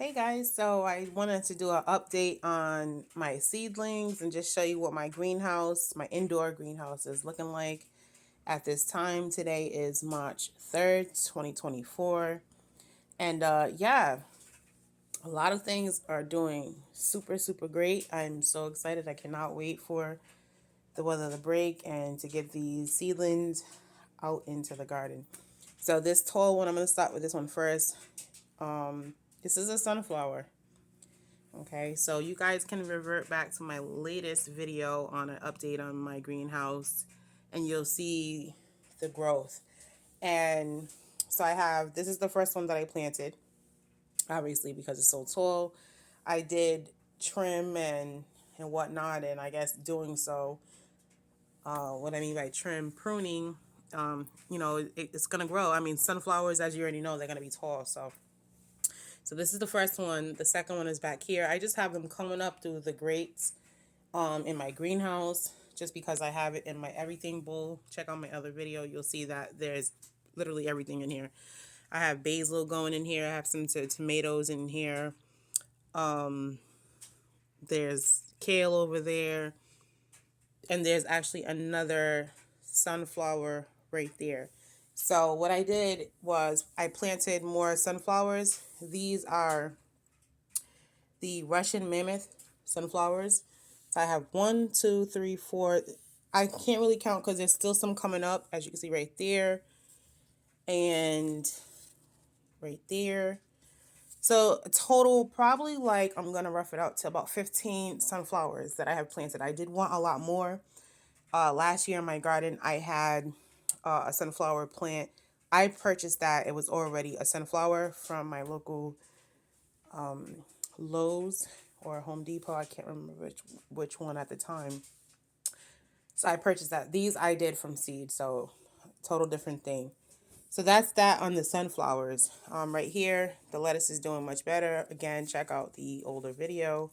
Hey guys, so I wanted to do an update on my seedlings and just show you what my greenhouse, my indoor greenhouse is looking like at this time. Today is March 3rd, 2024. And yeah, a lot of things are doing super great. I'm so excited. I cannot wait for the weather to break and to get these seedlings out into the garden. So this tall one, I'm going to start with this one first. This is a sunflower. Okay, so you guys can revert back to my latest video on an update on my greenhouse and you'll see the growth. And so this is the first one that I planted, obviously because it's so tall. I did trim and whatnot, and I guess doing so, what I mean by trim, pruning, it's going to grow. I mean, sunflowers, as you already know, they're going to be tall, so this is the first one. The second one is back here. I just have them coming up through the grates in my greenhouse just because I have it in my everything bowl. Check out my other video. You'll see that there's literally everything in here. I have basil going in here. I have some tomatoes in here. There's kale over there. And there's actually another sunflower right there. So what I did was I planted more sunflowers. These are the Russian mammoth sunflowers. So I have one, two, three, four. I can't really count because there's still some coming up, as you can see right there and right there. So a total, probably like, I'm going to rough it out to about 15 sunflowers that I have planted. I did want a lot more. Last year in my garden, I had a sunflower plant. I purchased that. It was already a sunflower from my local Lowe's or Home Depot. I can't remember which one at the time. So I purchased that. These I did from seed, so total different thing. So that's that on the sunflowers. Right here, the lettuce is doing much better. Again, check out the older video.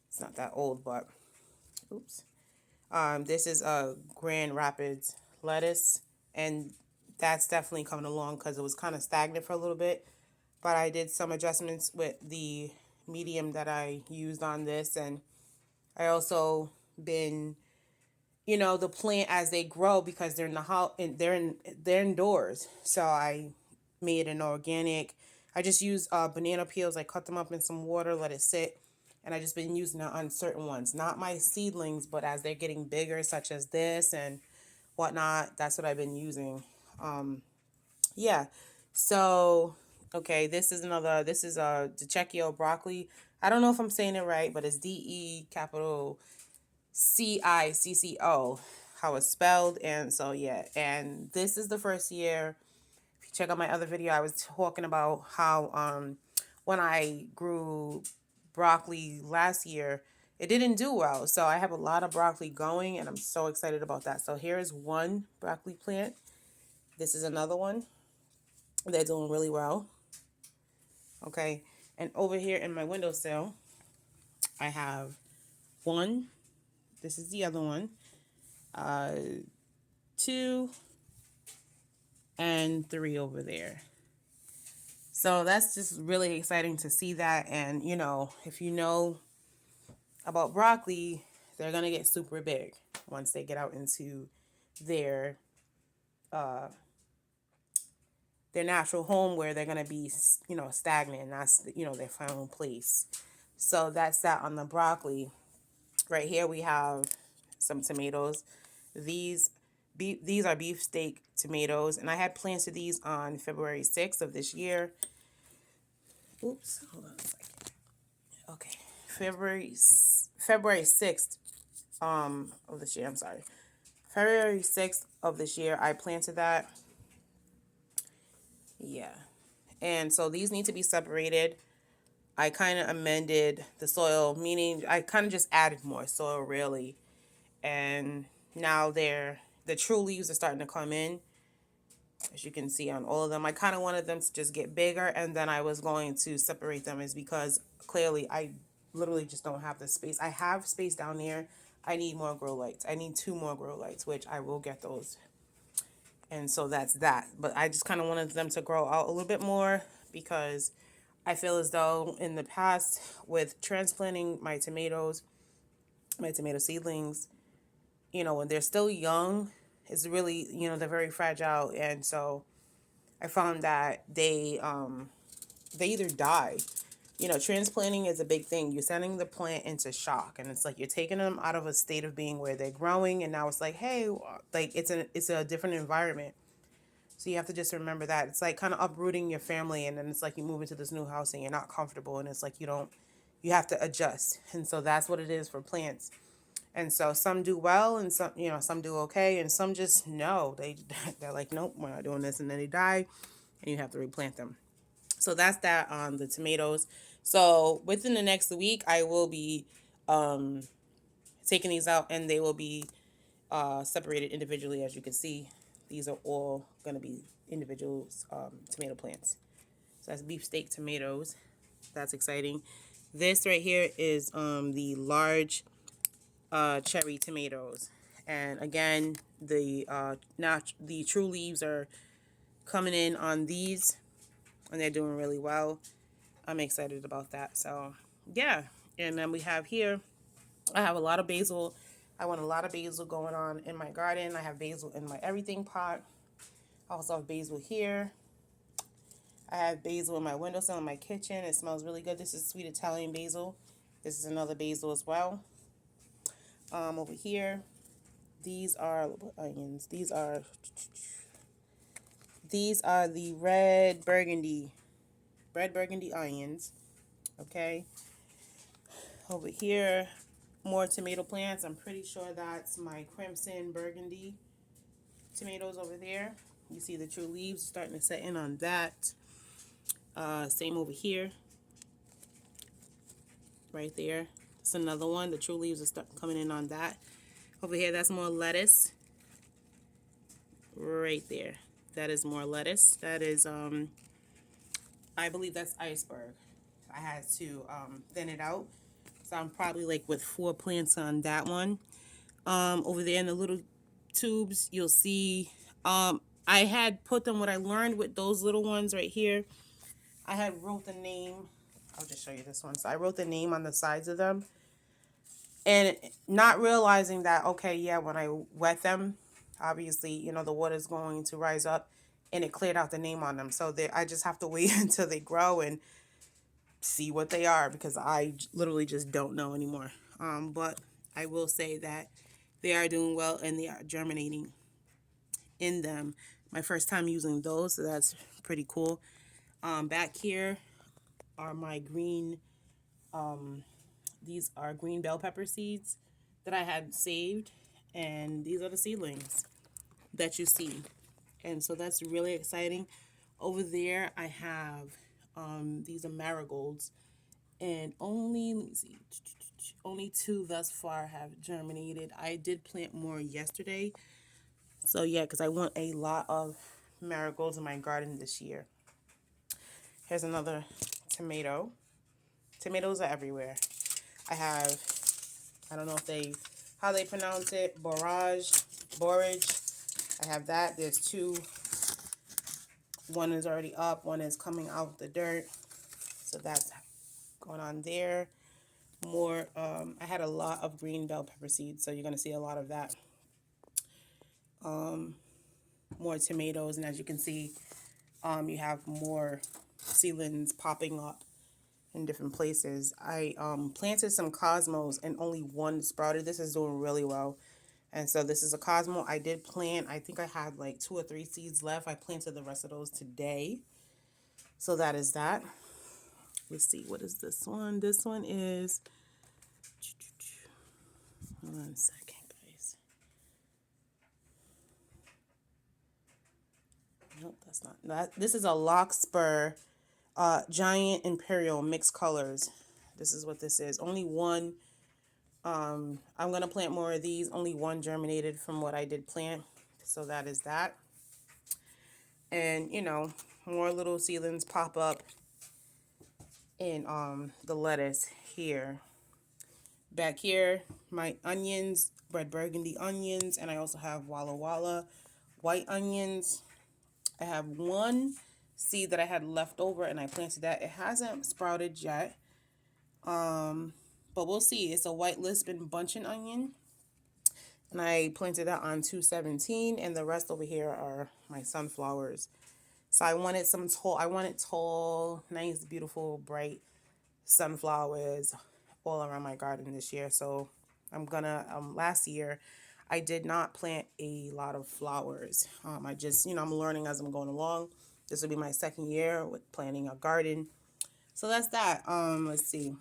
It's not that old, but oops. This is a Grand Rapids lettuce, and that's definitely coming along because it was kind of stagnant for a little bit. But I did some adjustments with the medium that I used on this, and I also been, the plant as they grow because they're in the house and they're indoors. So I made an organic. I just use banana peels. I cut them up in some water, let it sit, and I just been using it on certain ones, not my seedlings, but as they're getting bigger, such as this and whatnot. That's what I've been using. Yeah. So, okay, this is DeCecchio broccoli. I don't know if I'm saying it right, but it's DeCicco, how it's spelled. And so, yeah, and this is the first year. If you check out my other video, I was talking about how when I grew broccoli last year, it didn't do well. So I have a lot of broccoli going, and I'm so excited about that. So here is one broccoli plant. This is another one. They're doing really well. Okay. And over here in my windowsill, I have one. This is the other one. Uh, two and three over there. So that's just really exciting to see that. And, if you know about broccoli, they're going to get super big once they get out into their uh, their natural home where they're going to be, stagnant. And that's, their final place. So that's that on the broccoli. Right here we have some tomatoes. These these are beefsteak tomatoes, and I had planted these on February 6th of this year. Oops, hold on a second. Okay, February 6th of this year. I'm sorry. February 6th of this year, I planted that. Yeah. And so these need to be separated. I kind of amended the soil, meaning I kind of just added more soil, really. And now the true leaves are starting to come in, as you can see on all of them. I kind of wanted them to just get bigger, and then I was going to separate them, is because clearly I literally just don't have the space. I have space down there. I need more grow lights. I need two more grow lights, which I will get those. And so that's that. But I just kind of wanted them to grow out a little bit more because I feel as though in the past with transplanting my tomatoes, my tomato seedlings, when they're still young, it's really, they're very fragile. And so I found that they either die. Transplanting is a big thing. You're sending the plant into shock, and it's like you're taking them out of a state of being where they're growing, and now it's like, hey, like it's a different environment. So you have to just remember that it's like kind of uprooting your family, and then it's like you move into this new house and you're not comfortable, and it's like you have to adjust, and so that's what it is for plants. And so some do well, and some do okay, and some just no, they're like, nope, we're not doing this, and then they die, and you have to replant them. So that's that on the tomatoes. So within the next week, I will be um, taking these out, and they will be separated individually. As you can see, these are all going to be individual tomato plants. So that's beefsteak tomatoes. That's exciting. This right here is the large cherry tomatoes. And again, the true leaves are coming in on these, and they're doing really well. I'm excited about that. So yeah, and then we have here, I have a lot of basil. I want a lot of basil going on in my garden. I have basil in my everything pot. I also have basil here. I have basil in my windowsill in my kitchen. It smells really good. This is sweet Italian basil. This is another basil as well. Over here, these are onions. These are the red burgundy onions. Okay. Over here, more tomato plants. I'm pretty sure that's my crimson burgundy tomatoes over there. You see the true leaves starting to set in on that. Same over here. Right there. That's another one. The true leaves are coming in on that. Over here, that's more lettuce. Right there. That is more lettuce. That is, I believe that's iceberg. I had to thin it out. So I'm probably like with 4 plants on that one. Over there in the little tubes, you'll see, I had put them, what I learned with those little ones right here, I had wrote the name. I'll just show you this one. So I wrote the name on the sides of them, and not realizing that, okay, yeah, when I wet them, obviously, the water's going to rise up, and it cleared out the name on them. So I just have to wait until they grow and see what they are, because I literally just don't know anymore. But I will say that they are doing well, and they are germinating in them. My first time using those, so that's pretty cool. Back here are my green, these are green bell pepper seeds that I had saved, and these are the seedlings that you see. And so that's really exciting. Over there, I have these are marigolds, and let me see, only 2 thus far have germinated. I did plant more yesterday. So yeah, because I want a lot of marigolds in my garden this year. Here's another tomato. Tomatoes are everywhere. I don't know how they pronounce it, borage. I have that. There's 2. One is already up, one is coming out the dirt. So that's going on there. More, I had a lot of green bell pepper seeds, so you're going to see a lot of that. More tomatoes, and as you can see, you have more seedlings popping up in different places. I planted some cosmos, and only 1 sprouted. This is doing really well. And so this is a cosmo. I did plant, I think I had like 2 or 3 seeds left. I planted the rest of those today. So that is that. Let's see, what is this one? This one is, hold on a second, guys. Nope, that's not that. This is a Larkspur Giant Imperial mixed colors. This is what this is. Only 1. I'm going to plant more of these. Only 1 germinated from what I did plant. So that is that. And, more little seedlings pop up in the lettuce here. Back here, my onions, red burgundy onions, and I also have Walla Walla white onions. I have 1 seed that I had left over, and I planted that. It hasn't sprouted yet, but we'll see. It's a white Lisbon buncheon onion, and I planted that on 217, and the rest over here are my sunflowers. So I wanted tall, nice, beautiful, bright sunflowers all around my garden this year. So I'm gonna, last year, I did not plant a lot of flowers. I just, I'm learning as I'm going along. This will be my second year with planting a garden. So that's that. Let's see.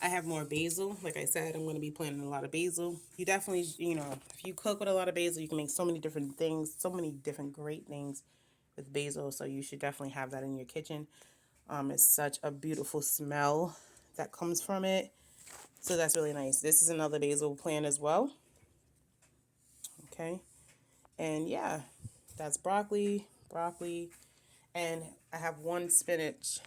I have more basil. Like I said, I'm going to be planting a lot of basil. You definitely, if you cook with a lot of basil, you can make so many different things, so many different great things with basil. So you should definitely have that in your kitchen. It's such a beautiful smell that comes from it. So that's really nice. This is another basil plant as well. Okay. And yeah, that's broccoli, and I have one spinach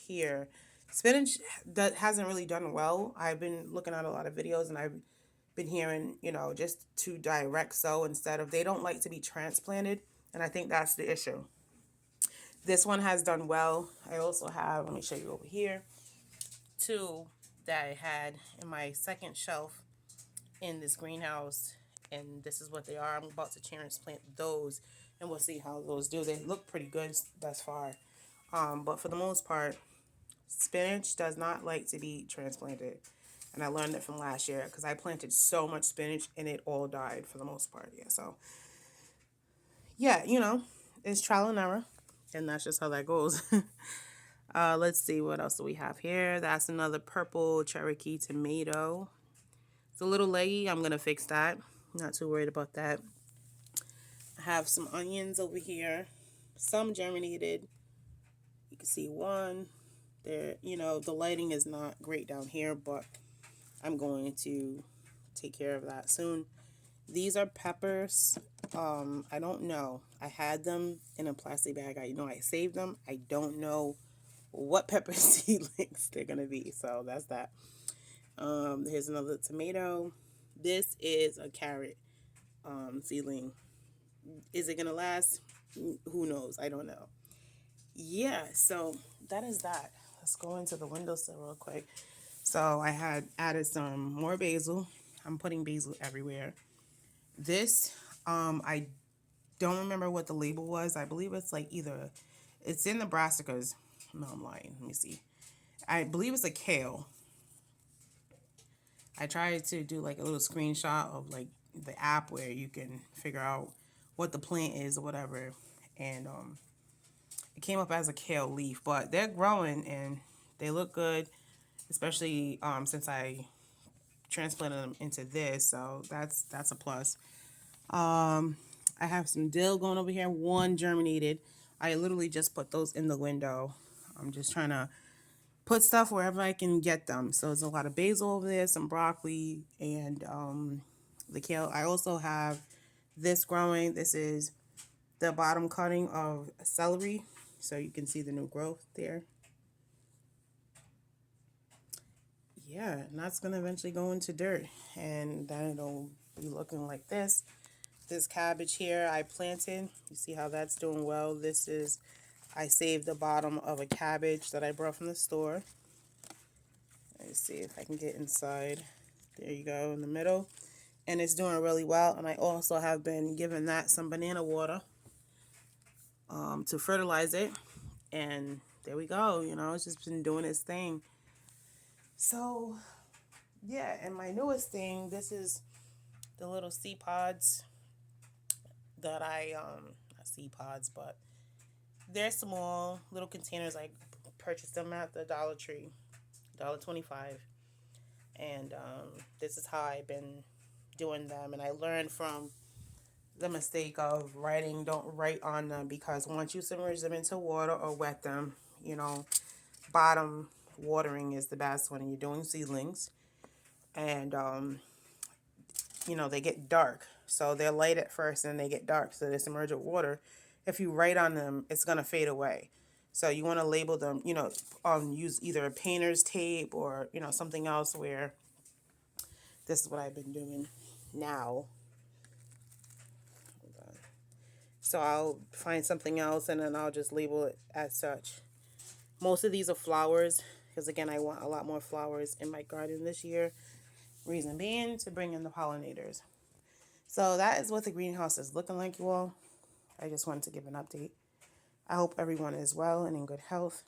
here. Spinach that hasn't really done well. I've been looking at a lot of videos, and I've been hearing, just to direct sow instead of, they don't like to be transplanted, and I think that's the issue. This one has done well. I also have, let me show you over here, two that I had in my second shelf in this greenhouse, and this is what they are. I'm about to transplant those, and we'll see how those do. They look pretty good thus far, but for the most part, spinach does not like to be transplanted, and I learned it from last year because I planted so much spinach and it all died for the most part. Yeah, so yeah, it's trial and error, and that's just how that goes. Let's see, what else do we have here? That's another purple Cherokee tomato. It's a little leggy. I'm gonna fix that. Not too worried about that. I have some onions over here. Some germinated. You can see one there. The lighting is not great down here, but I'm going to take care of that soon. These are peppers. I don't know. I had them in a plastic bag. I saved them. I don't know what pepper seedlings they're gonna be. So that's that. Here's another tomato. This is a carrot seedling. Is it gonna last? Who knows? I don't know. Yeah, so that is that. Let's go into the windowsill real quick. So I had added some more basil. I'm putting basil everywhere. This, I don't remember what the label was. I believe it's like it's in the brassicas. No, I'm lying. Let me see. I believe it's a kale. I tried to do like a little screenshot of like the app where you can figure out what the plant is or whatever, and it came up as a kale leaf, but they're growing and they look good, especially since I transplanted them into this, so that's a plus. I have some dill going over here. One germinated. I literally just put those in the window. I'm just trying to put stuff wherever I can get them. So there's a lot of basil over there, some broccoli, and the kale. I also have this growing. This is the bottom cutting of celery, so you can see the new growth there. Yeah, and that's going to eventually go into dirt, and then it'll be looking like this. This cabbage here I planted. You see how that's doing well. I saved the bottom of a cabbage that I brought from the store. Let's see if I can get inside. There you go, in the middle. And it's doing really well. And I also have been giving that some banana water to fertilize it. And there we go. It's just been doing its thing. So, yeah. And my newest thing, this is the little sea pods that not sea pods, but they're small little containers. I purchased them at the Dollar Tree, $1.25. And this is how I've been doing them. And I learned from the mistake of don't write on them, because once you submerge them into water or wet them, bottom watering is the best when you're doing seedlings. And, they get dark. So they're light at first and they get dark. So they submerge with water. If you write on them, it's going to fade away. So you want to label them, use either a painter's tape or, something else where this is what I've been doing now. so I'll find something else and then I'll just label it as such. Most of these are flowers because, again, I want a lot more flowers in my garden this year. Reason being to bring in the pollinators. So that is what the greenhouse is looking like, you all. I just wanted to give an update. I hope everyone is well and in good health.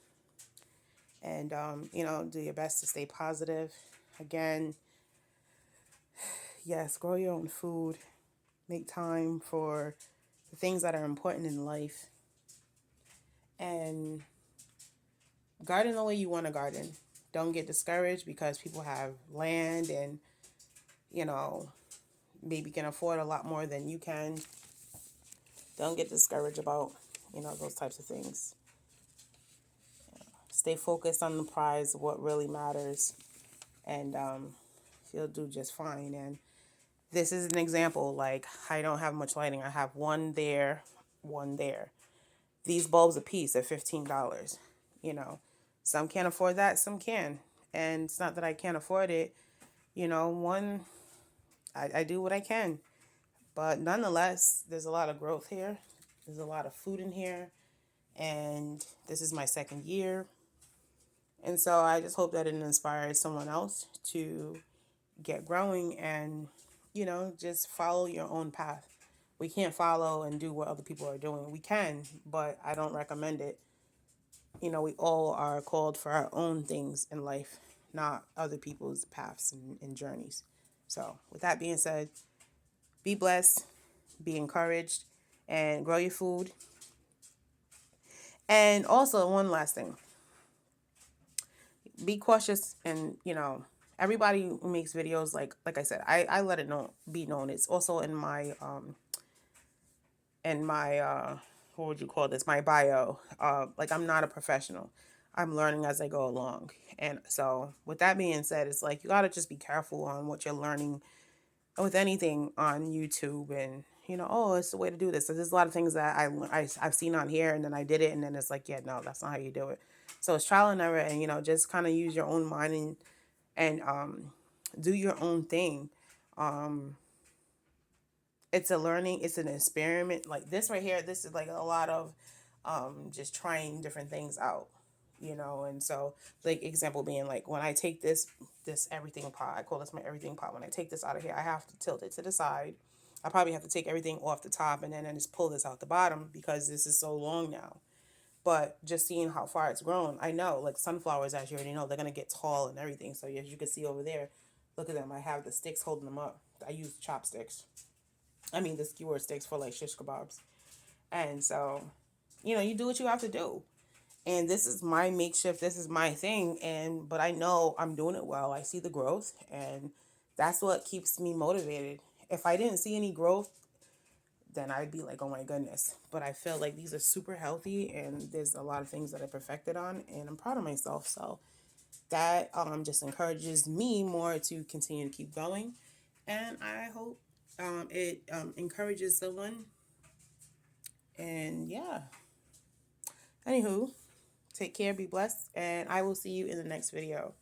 And, do your best to stay positive. Again, yes, grow your own food. Make time for the things that are important in life. And garden the way you want to garden. Don't get discouraged because people have land and, maybe can afford a lot more than you can. Don't get discouraged about, those types of things. Stay focused on the prize, what really matters, and you'll do just fine. And this is an example. Like, I don't have much lighting. I have one there, one there. These bulbs a piece are $15. Some can't afford that, some can. And it's not that I can't afford it. I do what I can. But nonetheless, there's a lot of growth here. There's a lot of food in here. And this is my second year. And so I just hope that it inspires someone else to get growing and, just follow your own path. We can't follow and do what other people are doing. We can, but I don't recommend it. We all are called for our own things in life, not other people's paths and journeys. So with that being said, be blessed, be encouraged, and grow your food. And also, one last thing. Be cautious and, everybody who makes videos, like I said, I let it be known. It's also in my what would you call this? My bio. Like, I'm not a professional. I'm learning as I go along. And so with that being said, it's like you got to just be careful on what you're learning with anything on YouTube and, oh, it's the way to do this. So there's a lot of things that I've seen on here and then I did it and then it's like, yeah, no, that's not how you do it. So it's trial and error and, just kind of use your own mind and do your own thing. It's a learning, it's an experiment. Like this right here, this is like a lot of just trying different things out, and so like example being like when I take this everything pot, I call this my everything pot. When I take this out of here, I have to tilt it to the side. I probably have to take everything off the top and then I just pull this out the bottom because this is so long now. But just seeing how far it's grown, I know like sunflowers, as you already know, they're gonna get tall and everything. So as you can see over there, look at them. I have the sticks holding them up. I use chopsticks. I mean the skewer sticks for like shish kebabs. And so, you do what you have to do. And this is my makeshift, this is my thing, but I know I'm doing it well. I see the growth and that's what keeps me motivated. If I didn't see any growth, then I'd be like, oh my goodness. But I feel like these are super healthy and there's a lot of things that I perfected on and I'm proud of myself. So that just encourages me more to continue to keep going. And I hope it encourages someone. And yeah. Anywho, take care, be blessed, and I will see you in the next video.